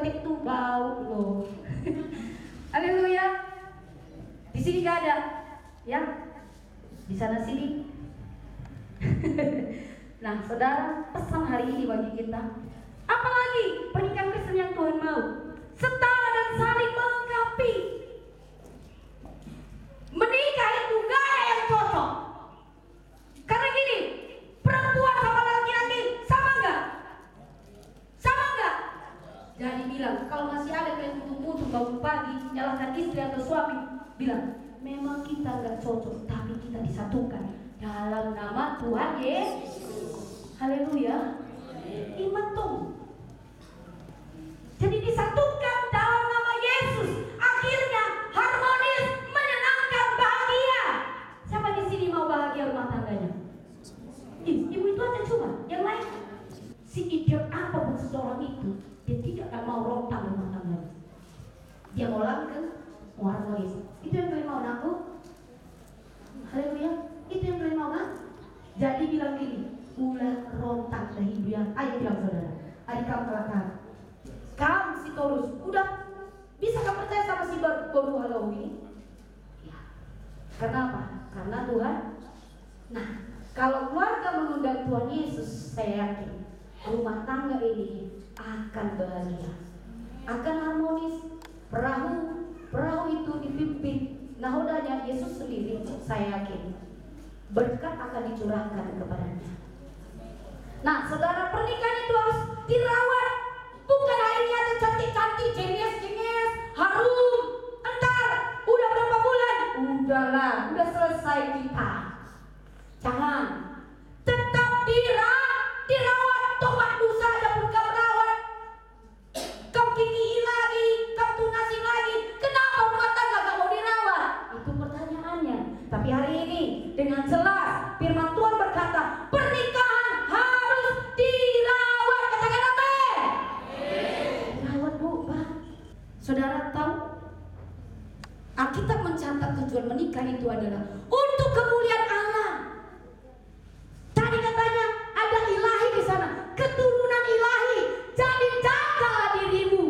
ketik tuh bau loh. Haleluya. Di sini gak ada, ya? Di sana sini. Nah, saudara, pesan hari ini bagi kita, apalagi pernikahan Kristen yang Tuhan mau, setara dan saling melengkapi. Menikah itu gak ada yang cocok. Karena gini, perempuan sama laki-laki sama enggak? Sama enggak? Jadi bilang, kalau masih ada kayak tutup-tutup bangun pagi, nyalahkan istri atau suami, bilang, memang kita enggak cocok, tapi kita disatukan dalam nama Tuhan Yesus. Haleluya. Iman tuh. Jadi disatukan dalam nama Yesus. Akhirnya harmonis, menyenangkan, bahagia. Siapa di sini mau bahagia rumah tangganya? Ibu itu aja cuma, yang lain. Si idiot apapun seseorang itu, dia tidak mau rontak rumah tangganya. Dia mau langgeng, mau harmonis. Itu yang kalian mau aku? Haleluya. Itu yang kalian mau kan? Jadi bilang gini, ulah rontak kehidupan. Ayo bilang saudara, adik kamu kelakar. Kamu si Torus, udah bisa kamu percaya sama si baru halau ini? Ya. Kenapa? Karena Tuhan. Nah, kalau keluarga mengundang Tuhan Yesus, saya yakin rumah tangga ini akan bahagia, akan harmonis. Perahu itu dipimpin nahodanya Yesus sendiri. Saya yakin berkat akan dicurahkan kepadanya. Nah, saudara, pernikahan itu harus dirawat. Bukan akhirnya ada cantik-cantik, cenges-cenges, harum. Entar, udah berapa bulan? Udahlah, udah selesai kita. Jangan. Tetap dirawat. Tomat dosa aja pun kamu rawat. Kamu kikiin lagi, kamu tunasin lagi. Kenapa rumah tangga gak mau dirawat? Itu pertanyaannya. Tapi hari ini dengan jelas firman Tuhan berkata, pernikahan harus dirawat. Katakan amin. Dirawat, Bu, Pak. Saudara tahu, Alkitab mencatat tujuan menikah itu adalah untuk kemuliaan Allah. Tadi katanya ada ilahi di sana, keturunan ilahi. Jadi jagalah dirimu.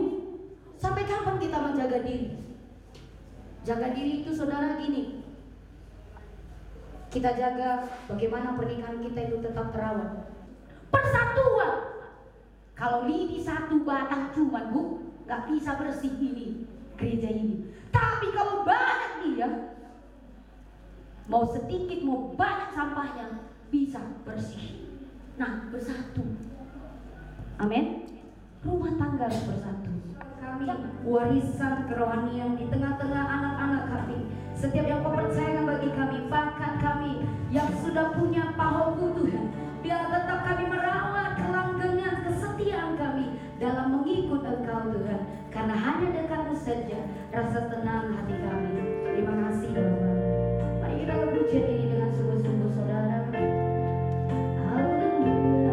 Sampai kapan kita menjaga diri? Jaga diri itu saudara gini, kita jaga bagaimana pernikahan kita itu tetap terawat. Persatuan. Kalau lidi satu batang cuman, Bu, gak bisa bersih ini gereja ini. Tapi kalau banyak dia, mau sedikit mau banyak sampahnya, bisa bersih. Nah, bersatu. Amin. Rumah tangga harus bersatu. Kami warisan kerohanian di tengah-tengah anak-anak kami. Setiap yang kau percayakan bagi kami, bahkan kami yang sudah punya pahomu Tuhan, biar tetap kami merawat kelanggengan kesetiaan kami dalam mengikut Engkau Tuhan. Karena hanya dekat-Mu saja rasa tenang hati kami. Terima kasih Bapa. Mari kita berpujian ini dengan sungguh-sungguh saudara. Haleluya.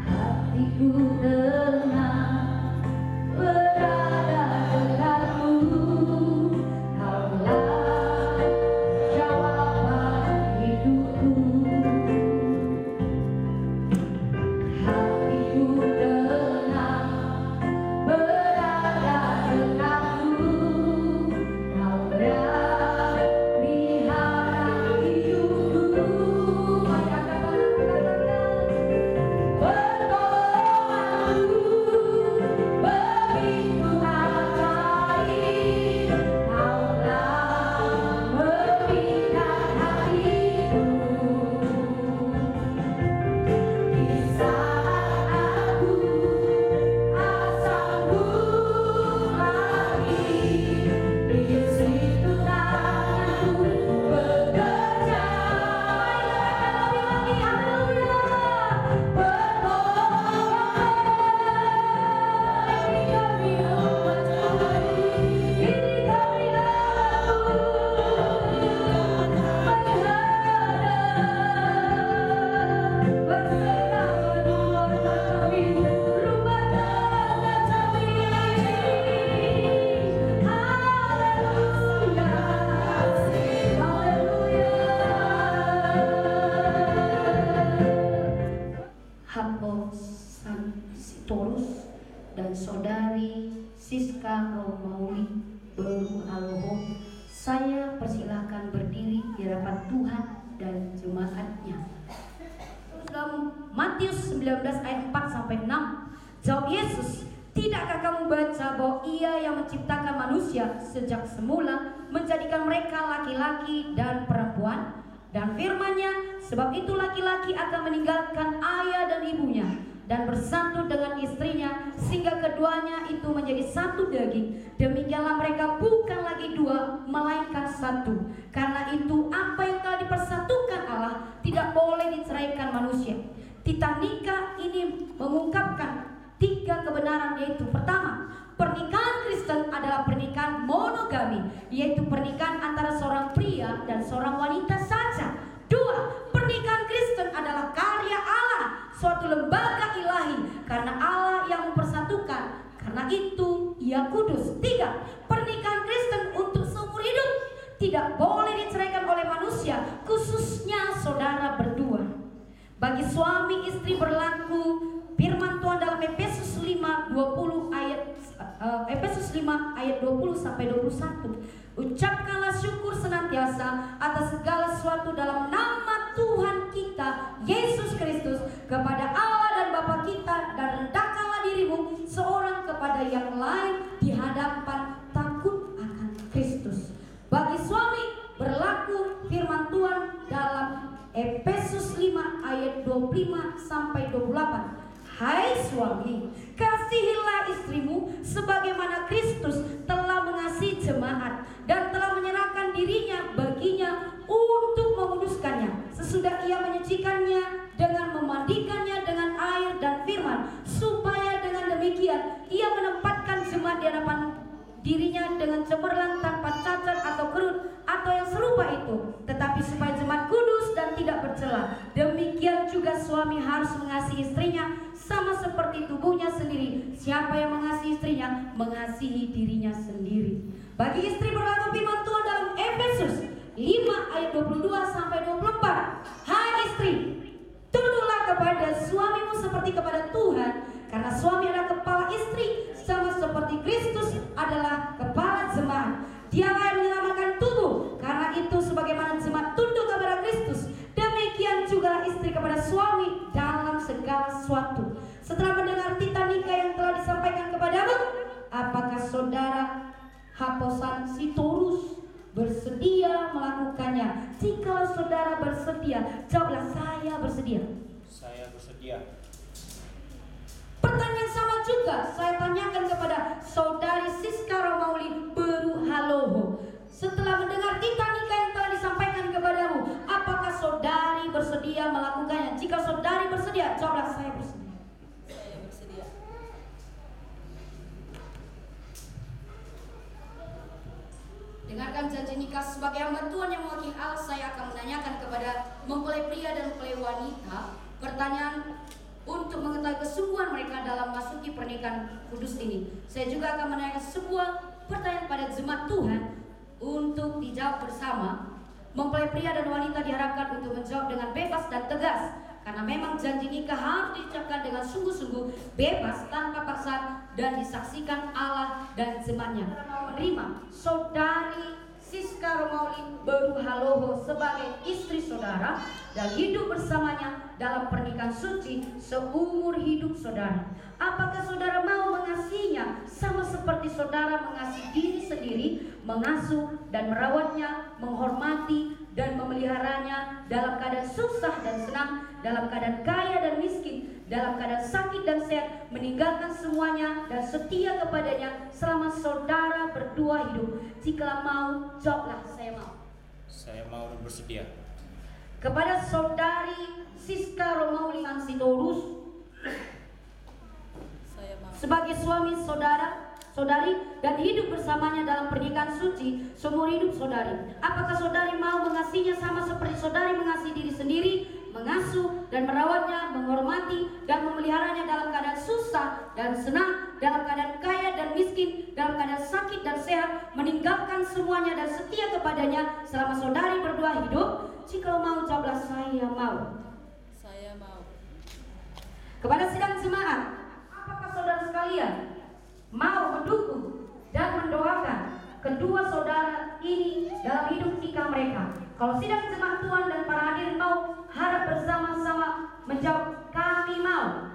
Hatiku tenang berada denganmu. Kaulah jawaban hidupku. Hatiku tenang berada denganmu. Kaulah pelihara hidupku. Mari angkat tangan, pertolonganku begitu ajaib. Kaulah membina hatiku di saat aku Hapositorus dan saudari Siska Romauli Beruhaloho, saya persilahkan berdiri di hadapan Tuhan dan jemaatnya. Dalam Matius 19 ayat 4 sampai 6, jawab Yesus, "Tidakkah kamu baca bahwa Ia yang menciptakan manusia sejak semula menjadikan mereka laki-laki dan perempuan? Dan firman-Nya, sebab itu laki-laki akan meninggalkan ayah dan ibunya dan bersatu dengan istrinya, sehingga keduanya itu menjadi satu daging. Demikianlah mereka bukan lagi dua, melainkan satu. Karena itu apa yang telah dipersatukan Allah tidak boleh diceraikan manusia." Titanika ini mengungkapkan 3 kebenaran, yaitu pertama, pernikahan Kristen adalah pernikahan monogami, yaitu pernikahan antara seorang pria dan seorang wanita saja. 2, pernikahan Kristen adalah karya Allah, suatu lembaga ilahi, karena Allah yang mempersatukan, karena itu Ia kudus. 3, pernikahan Kristen untuk seumur hidup, tidak boleh diceraikan oleh manusia, khususnya saudara berdua. Bagi suami istri berlaku firman Tuhan dalam Efesus 5 ayat 20 sampai 21. "Ucapkanlah syukur senantiasa atas segala sesuatu dalam nama Tuhan kita Yesus Kristus kepada Allah dan Bapa kita, dan rendahkanlah dirimu seorang kepada yang lain di hadapan takut akan Kristus." Bagi suami berlaku firman Tuhan dalam Efesus 5 ayat 25 sampai 28. "Hai suami, kasihilah istrimu sebagaimana Kristus telah mengasihi jemaat dan telah menyerahkan dirinya baginya untuk menguduskannya, sesudah Ia menyucikannya dengan memandikannya dengan air dan firman, supaya dengan demikian Ia menempatkan jemaat di hadapan dirinya dengan cemerlang, tanpa cacat atau kerut atau yang serupa itu, tetapi supaya jemaat kudus dan tidak bercela. Demikian juga suami harus mengasihi istrinya sama seperti tubuhnya sendiri. Siapa yang mengasihi istrinya mengasihi dirinya sendiri." Bagi istri berlaku firman Tuhan dalam Efesus 5 ayat 22 sampai 24. "Hai istri, tunduklah kepada suamimu seperti kepada Tuhan, karena suami adalah kepala istri, sama seperti Kristus adalah kepala jemaat. Dialah yang menyelamatkan tubuh. Karena itu sebagaimana jemaat tunduk kepada Kristus, demikian juga istri kepada suami dalam segala sesuatu." Setelah mendengar titanika yang telah disampaikan kepadamu, apakah saudara Hapositorus bersedia melakukannya? Jika saudara bersedia, jawablah, "Saya bersedia." Saya bersedia. Pertanyaan sama juga saya tanyakan kepada saudari Siska Romauli Beruhaloho. Setelah mendengar titanika yang telah disampaikan kepadamu, apakah saudari bersedia melakukannya? Jika saudari bersedia, jawablah, "Saya bersedia." Saya bersedia. Dengarkan janji nikah sebagai hamba Tuhan yang mewakili Allah. Saya akan menanyakan kepada mempelai pria dan mempelai wanita pertanyaan untuk mengetahui kesungguhan mereka dalam masuki pernikahan kudus ini. Saya juga akan menanyakan sebuah pertanyaan pada jemaat Tuhan untuk dijawab bersama. Mempelai pria dan wanita diharapkan untuk menjawab dengan bebas dan tegas, karena memang janji nikah harus diucapkan dengan sungguh-sungguh, bebas, tanpa paksaan, dan disaksikan Allah dan jemaatnya. Menerima saudari Siska Romauli Beruhaloho sebagai istri saudara dan hidup bersamanya dalam pernikahan suci seumur hidup saudara. Apakah saudara mau mengasihinya sama seperti saudara mengasihi diri sendiri, mengasuh dan merawatnya, menghormati dan memeliharanya dalam keadaan susah dan senang, dalam keadaan kaya dan miskin, dalam keadaan sakit dan sehat, meninggalkan semuanya dan setia kepadanya selama saudara berdua hidup? Jika mau, jawablah, "Saya mau." Saya mau dan bersedia. Kepada saudari Siska Romauli Beruhaloho sebagai suami saudari dan hidup bersamanya dalam pernikahan suci seumur hidup saudari, apakah saudari mau mengasihinya sama seperti saudari mengasihi diri sendiri, mengasuh dan merawatnya, menghormati dan memeliharanya dalam keadaan susah dan senang, dalam keadaan kaya dan miskin, dalam keadaan sakit dan sehat, meninggalkan semuanya dan setia kepadanya selama saudari berdua hidup? Jika mau, jawablah, "Saya mau." Saya mau. Kepada sidang jemaat, apakah saudara sekalian mau mendukung dan mendoakan kedua saudara ini dalam hidup nikah mereka? Kalau sidang jemaat Tuhan dan para hadirin mau, harap bersama-sama menjawab, kami mau.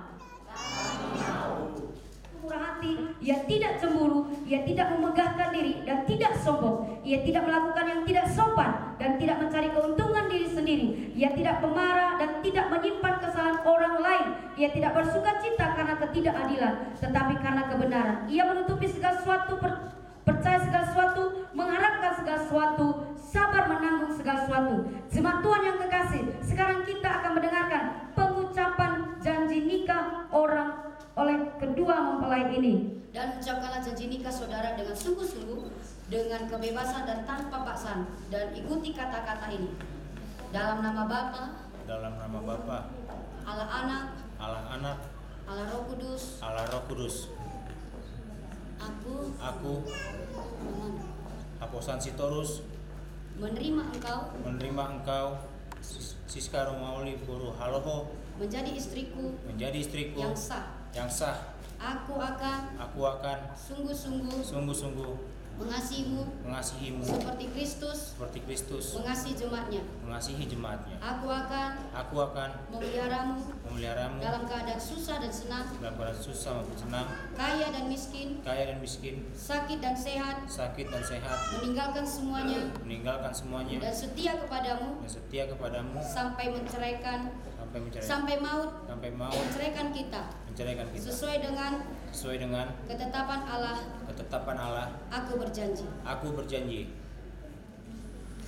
Murah hati, ia tidak cemburu, ia tidak memegahkan diri dan tidak sombong, ia tidak melakukan yang tidak sopan dan tidak mencari keuntungan diri sendiri, ia tidak pemarah dan tidak menyimpan kesalahan orang lain, ia tidak bersuka cita karena ketidakadilan, tetapi karena kebenaran. Ia menutupi segala sesuatu, percaya segala sesuatu, mengharapkan segala sesuatu, sabar menanggung segala sesuatu. Jemaat Tuhan yang kekasih, sekarang kita akan mendengarkan pengucapan janji nikah orang oleh kedua mempelai ini. Dan ucapkanlah janji nikah saudara dengan sungguh-sungguh, dengan kebebasan dan tanpa paksaan, dan ikuti kata-kata ini. Dalam nama Bapa, Dalam nama Bapa, Allah Anak, Allah Anak, Allah Roh Kudus. Allah Roh Kudus. Aku, Aposan Sitorus, menerima engkau, Siska Romauli Boru Haloho, menjadi istriku yang sah. Aku akan sungguh-sungguh mengasihimu seperti Kristus mengasihi jemaatnya. Aku akan memeliharamu dalam keadaan susah dan senang, kaya dan miskin, sakit dan sehat, meninggalkan semuanya dan setia kepadamu sampai maut menceraikan kita. Sesuai dengan ketetapan Allah, aku berjanji.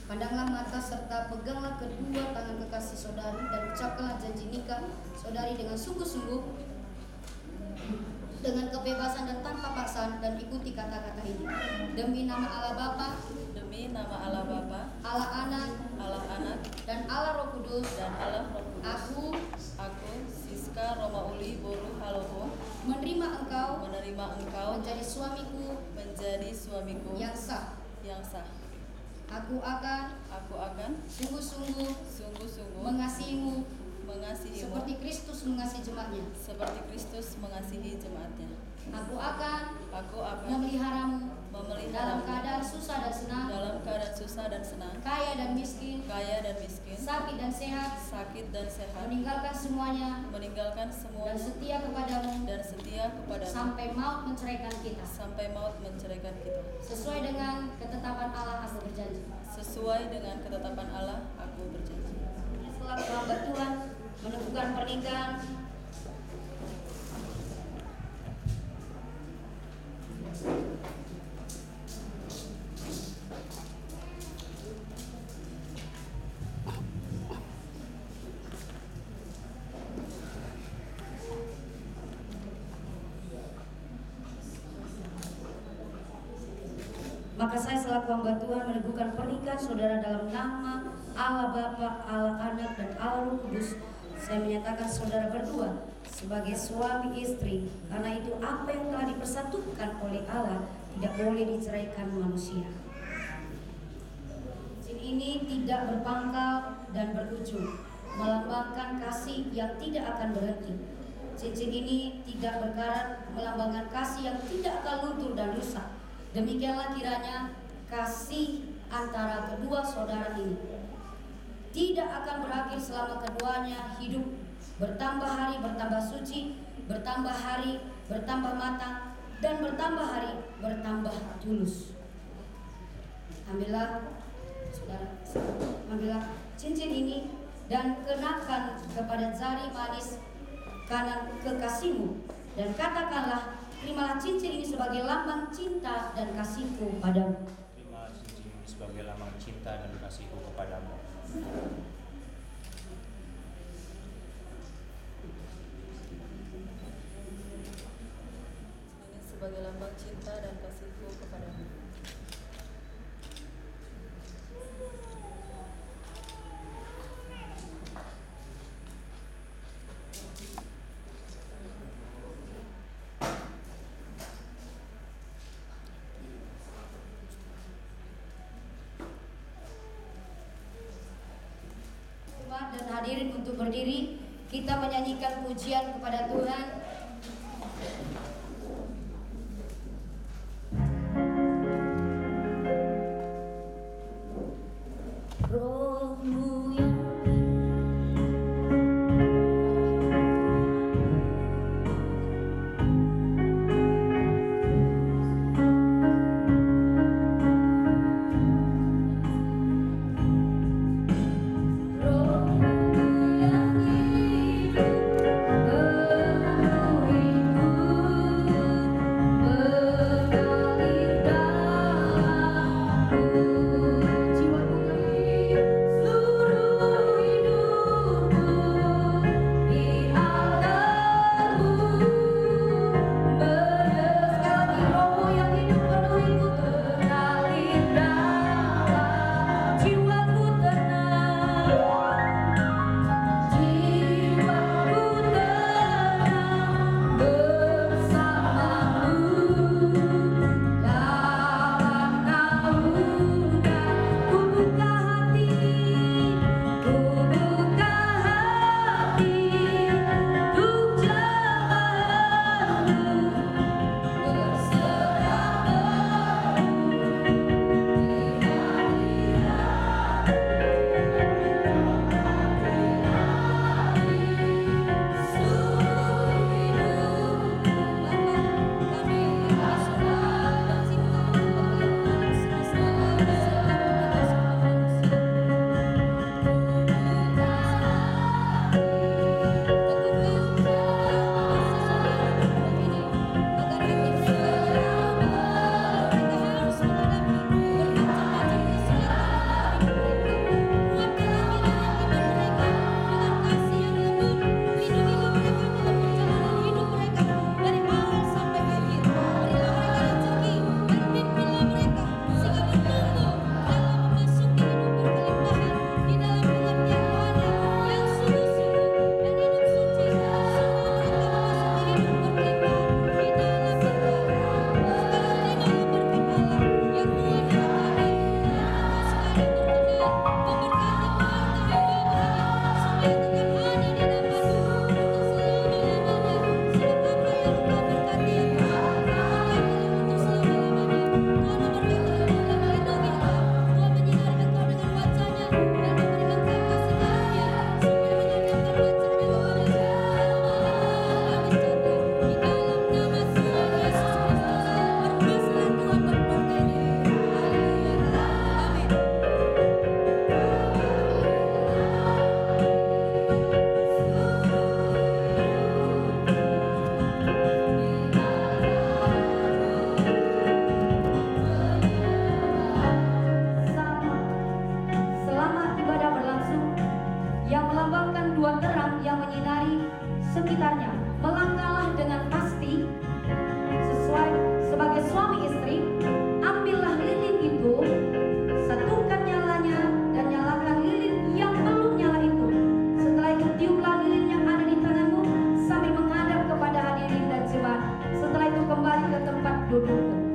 Pandanglah mata serta peganglah kedua tangan kekasih saudari dan ucapkanlah janji nikah saudari dengan sungguh-sungguh, dengan kebebasan dan tanpa paksaan, dan ikuti kata-kata ini. Demi nama Allah Bapa, Allah Anak, dan Allah Roh Kudus. Aku Siska Romauli Boru Haloho, menerima engkau menjadi suamiku yang sah. Aku akan sungguh-sungguh mengasihimu seperti Kristus mengasihi jemaatnya. Aku akan memeliharamu dalam keadaan susah dan senang, kaya dan miskin, sakit dan sehat, meninggalkan semuanya dan setia kepadamu sampai maut menceraikan kita. Sesuai dengan ketetapan Allah, aku berjanji. Setelah hamba Tuhan meneguhkan pernikahan, maka saya selaku hamba Tuhan meneguhkan pernikahan saudara dalam nama Allah Bapa, Allah Anak, dan Allah Roh Kudus. Saya menyatakan saudara berdua sebagai suami istri, karena itu apa yang telah dipersatukan oleh Allah tidak boleh diceraikan manusia. Cincin ini tidak berpangkal dan berujung, melambangkan kasih yang tidak akan berhenti. Cincin ini tidak berkarat, melambangkan kasih yang tidak akan luntur dan rusak. Demikianlah kiranya kasih antara kedua saudara ini tidak akan berakhir selama keduanya hidup, bertambah hari bertambah suci, bertambah hari bertambah matang, dan bertambah hari bertambah tulus. Ambillah cincin ini dan kenakan kepada jari manis kanan kekasihmu, dan katakanlah, terimalah cincin ini sebagai lambang cinta dan kasihku padamu. Terimalah cincin ini sebagai lambang cinta dan kasihku kepadamu. Ini sebagai lambang cinta dan kasihku kepadamu. Dan hadirin untuk berdiri, Kita menyanyikan pujian kepada Tuhan. Rohmu yang sekitarnya. Melangkahlah dengan pasti sesuai sebagai suami istri. Ambillah lilin itu, satukan nyalanya dan nyalakan lilin yang belum nyala itu. Setelah itu tiuplah lilin yang ada di tanganmu sambil menghadap kepada hadirin dan jemaat. Setelah itu kembali ke tempat dudukmu.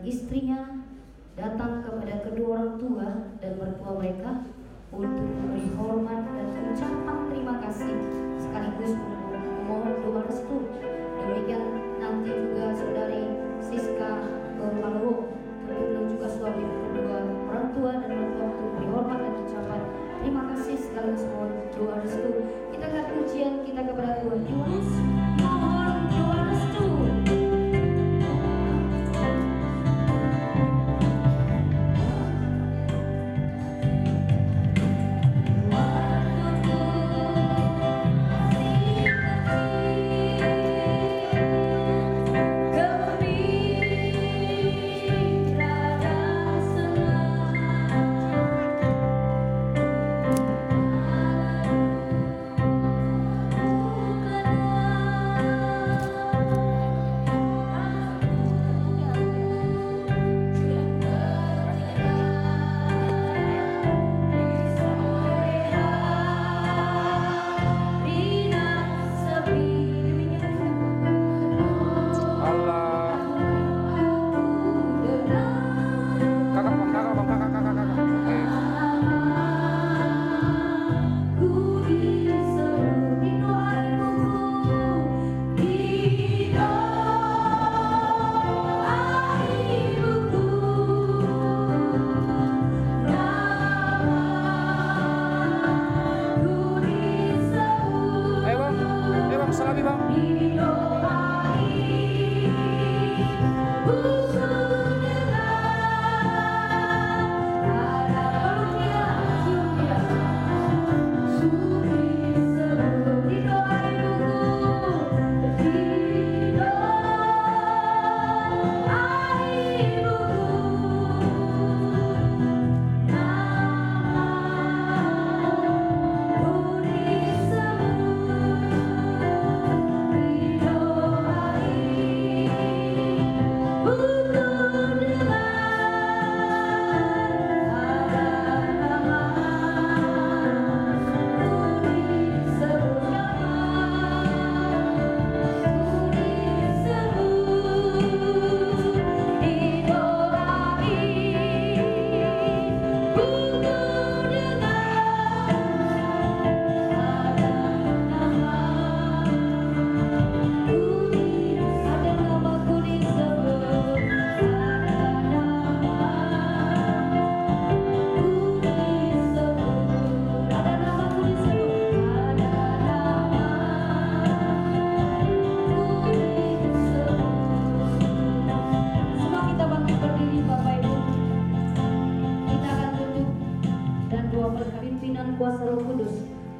istrinya datang kepada kedua orang tua dan mertua mereka untuk memberi hormat dan ucapan terima kasih sekaligus memohon doa restu. Demikian nanti juga saudari Siska Haloho untuk juga suami kedua orang tua dan mertua untuk memberi hormat dan ucapan terima kasih sekaligus mohon doa restu. Kita lihat pujian kita kepada Tuhan. Yohanes mohon doa restu.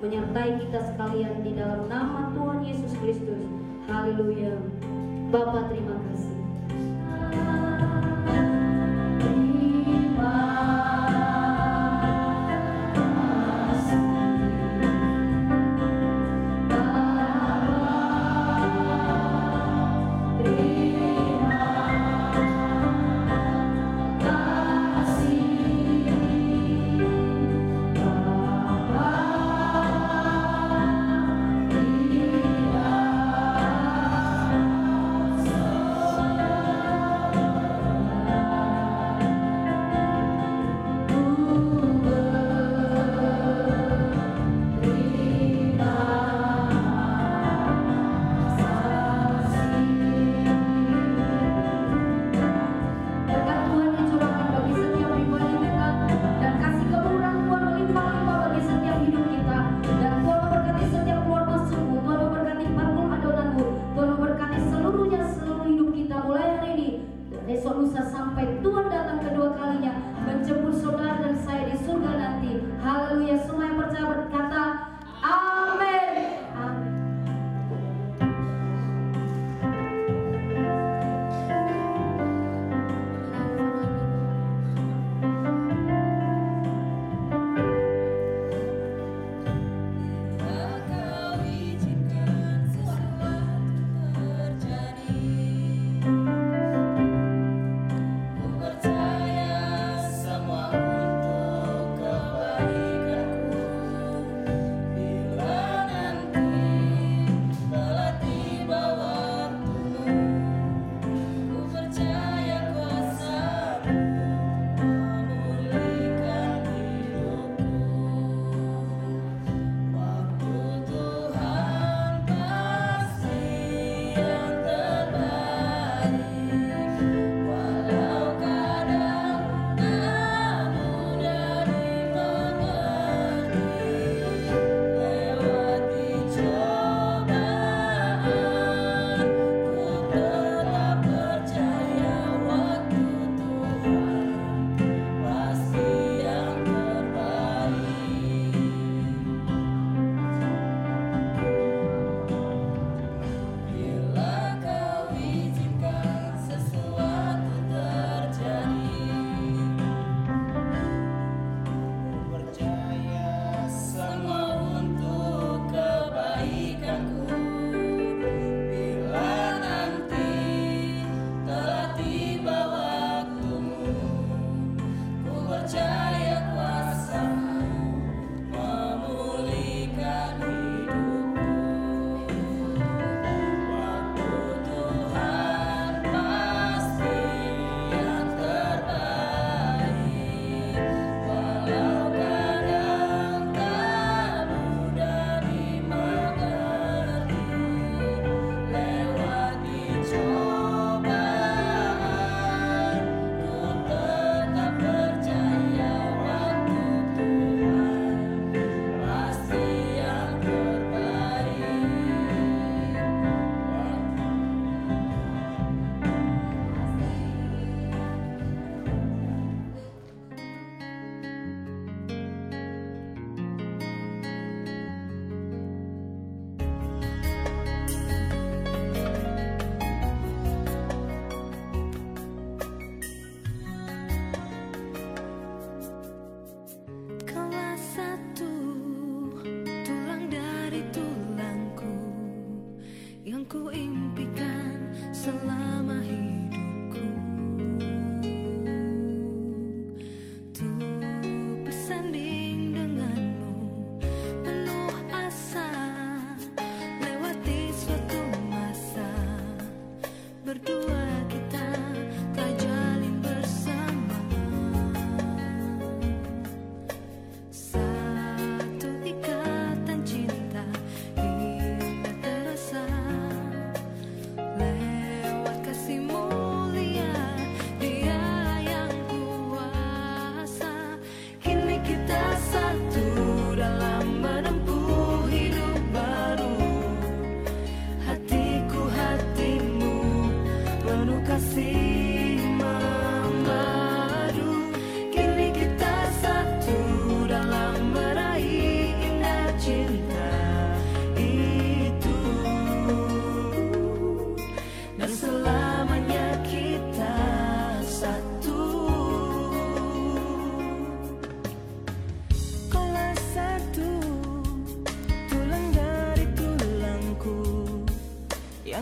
Menyertai kita sekalian di dalam nama Tuhan Yesus Kristus. Haleluya. Bapa terima kasih. Oh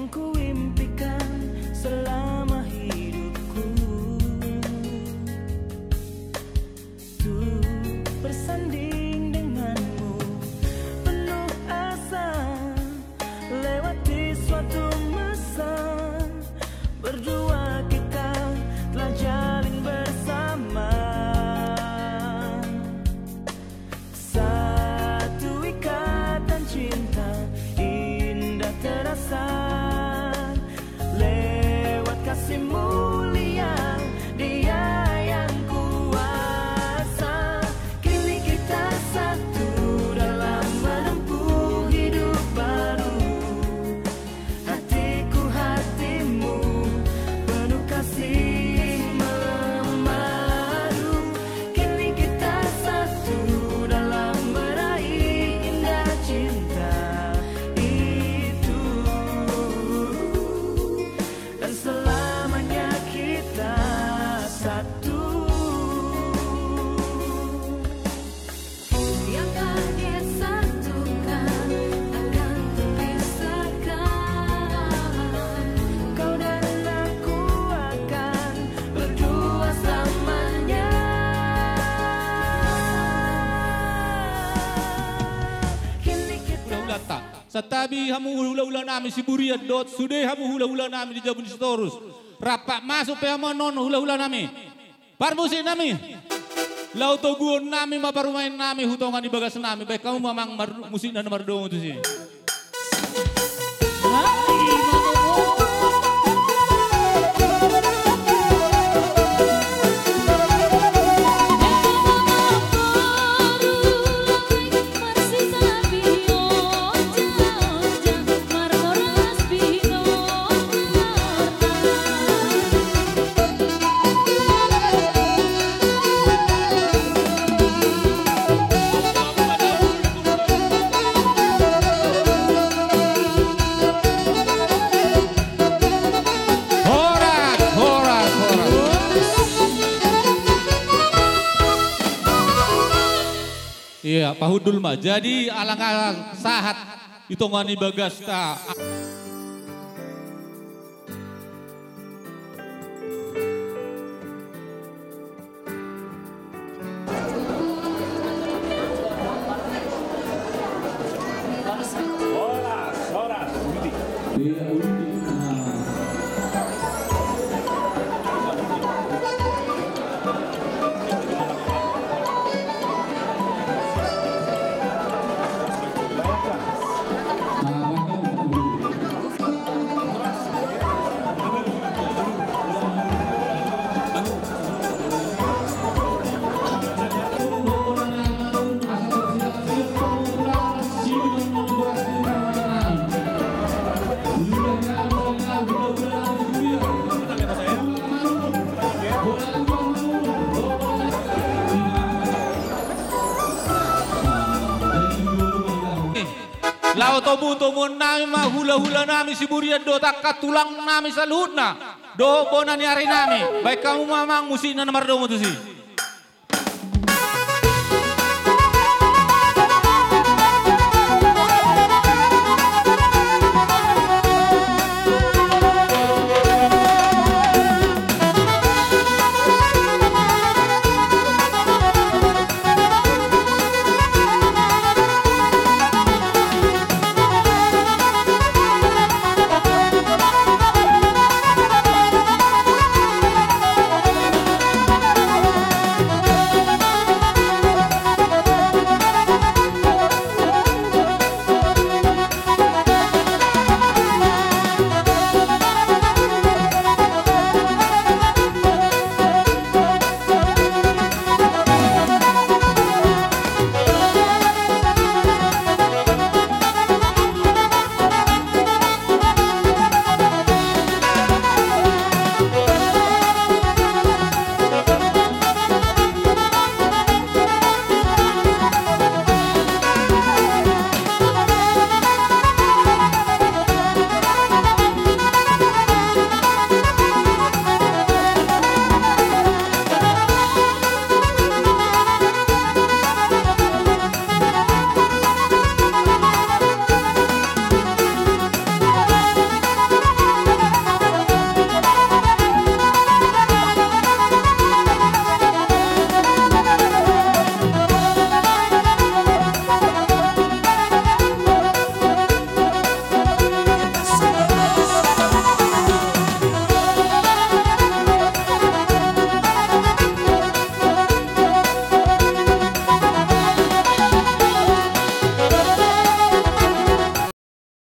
yang ku impikan selama hidupku, tuh bersanding denganmu penuh asa, lewati suatu masa berdua kita telah jalin bersama. Satu ikatan cinta indah terasa, lewat kasih mulia Dia yang kuasa. Kini kita satu dalam menempuh hidup baru, hatiku hatimu penuh kasih memadu. Kini kita satu dalam meraih indah cinta itu, dan selamanya kita satu. Yang telah disatukan takkan terpisahkan. Kau dan aku akan berdua selamanya. Kini kita Hula-hula tak. Satabi hamu hula-hula nami si Buriat dot. Sudah hamu hula-hula nami di Jabun Sitorus. Rapak masuk pe hamu non hula-hula nami. Parmusin nami. Lauto guon nami maparumain nami hutongan di bagas nami. Baik kamu memang musik dan mardong itu sih. Iya, Pak Hudul mah. Jadi alang-alang sahat hitongani bagas ta. Lau tomu nami mah hula-hula nami si Burian do takkat tulang nami salutna. Do bona ni hari nami. Baik kamu mamang musik na nomor 2 tu sih.